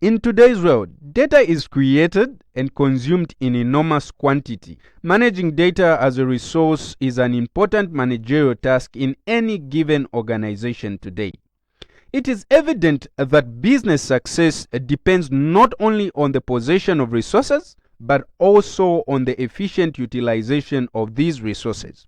In today's world, data is created and consumed in enormous quantity. Managing data as a resource is an important managerial task in any given organization today. It is evident that business success depends not only on the possession of resources, but also on the efficient utilization of these resources.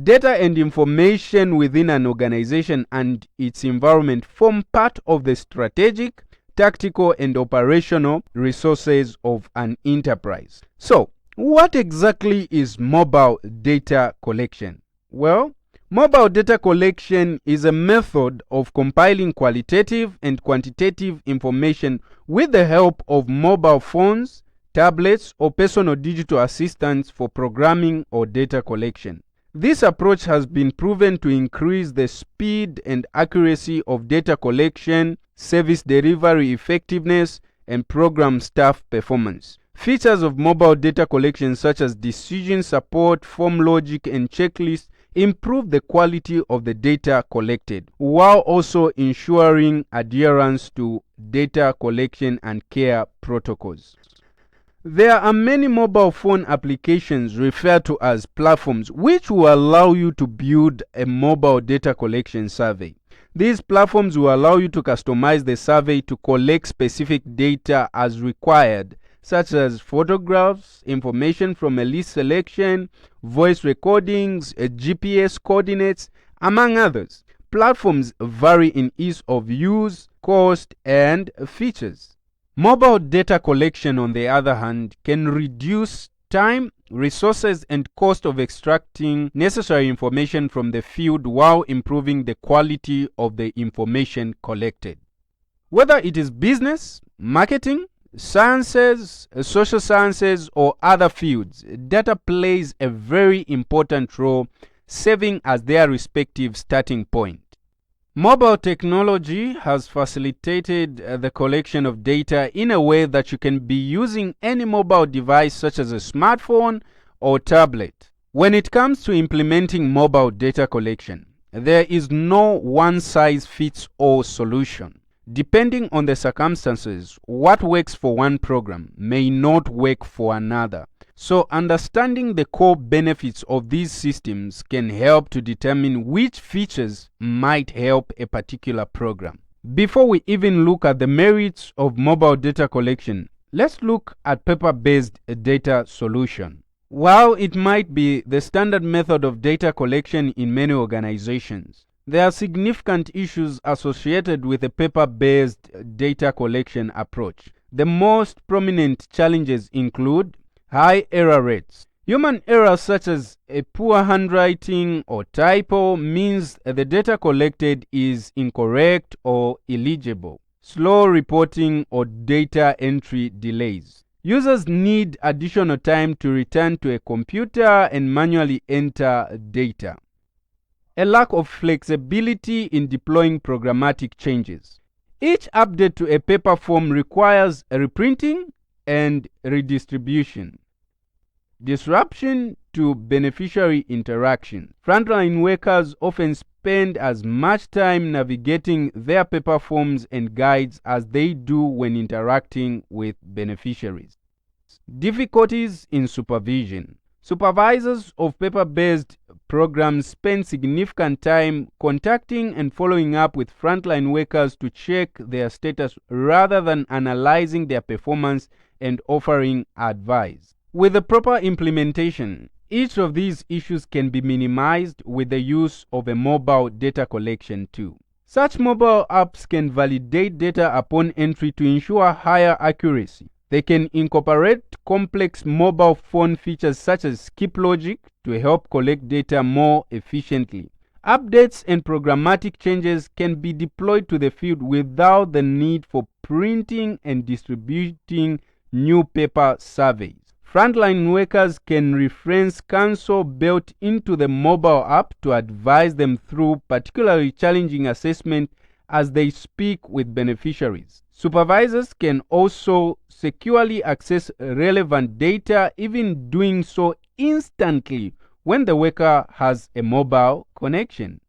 Data and information within an organization and its environment form part of the strategic, tactical, and operational resources of an enterprise. So, what exactly is mobile data collection? Well, mobile data collection is a method of compiling qualitative and quantitative information with the help of mobile phones, tablets, or personal digital assistants for programming or data collection. This approach has been proven to increase the speed and accuracy of data collection, service delivery effectiveness, and program staff performance. Features of mobile data collection such as decision support, form logic, and checklists improve the quality of the data collected, while also ensuring adherence to data collection and care protocols. There are many mobile phone applications referred to as platforms which will allow you to build a mobile data collection survey. These platforms will allow you to customize the survey to collect specific data as required, such as photographs, information from a list selection, voice recordings, GPS coordinates, among others. Platforms vary in ease of use, cost, and features. Mobile data collection, on the other hand, can reduce time, resources, and cost of extracting necessary information from the field while improving the quality of the information collected. Whether it is business, marketing, sciences, social sciences, or other fields, data plays a very important role, serving as their respective starting point. Mobile technology has facilitated the collection of data in a way that you can be using any mobile device such as a smartphone or tablet. When it comes to implementing mobile data collection, there is no one-size-fits-all solution. Depending on the circumstances, what works for one program may not work for another. So understanding the core benefits of these systems can help to determine which features might help a particular program. Before we even look at the merits of mobile data collection, let's look at paper-based data solution. While it might be the standard method of data collection in many organizations, there are significant issues associated with a paper-based data collection approach. The most prominent challenges include high error rates. Human errors such as a poor handwriting or typo means the data collected is incorrect or illegible. Slow reporting or data entry delays. Users need additional time to return to a computer and manually enter data. A lack of flexibility in deploying programmatic changes. Each update to a paper form requires a reprinting and redistribution. Disruption to beneficiary interaction. Frontline workers often spend as much time navigating their paper forms and guides as they do when interacting with beneficiaries. Difficulties in supervision. Supervisors of paper-based programs spend significant time contacting and following up with frontline workers to check their status rather than analyzing their performance and offering advice. With the proper implementation, each of these issues can be minimized with the use of a mobile data collection tool. Such mobile apps can validate data upon entry to ensure higher accuracy. They can incorporate complex mobile phone features such as skip logic to help collect data more efficiently. Updates and programmatic changes can be deployed to the field without the need for printing and distributing new paper surveys. Frontline workers can reference console built into the mobile app to advise them through particularly challenging assessment as they speak with beneficiaries. Supervisors can also securely access relevant data, even doing so instantly when the worker has a mobile connection.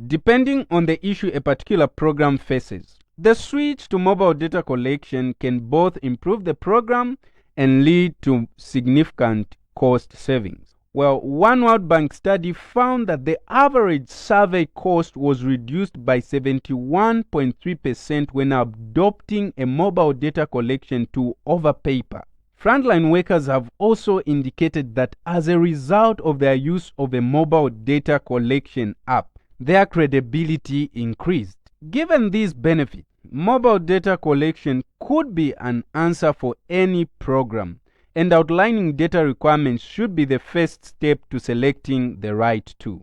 Depending on the issue a particular program faces, The switch to mobile data collection can both improve the program and lead to significant cost savings. Well, one World Bank study found that the average survey cost was reduced by 71.3% when adopting a mobile data collection tool over paper. Frontline workers have also indicated that as a result of their use of a mobile data collection app, their credibility increased. Given these benefits, mobile data collection could be an answer for any program, and outlining data requirements should be the first step to selecting the right tool.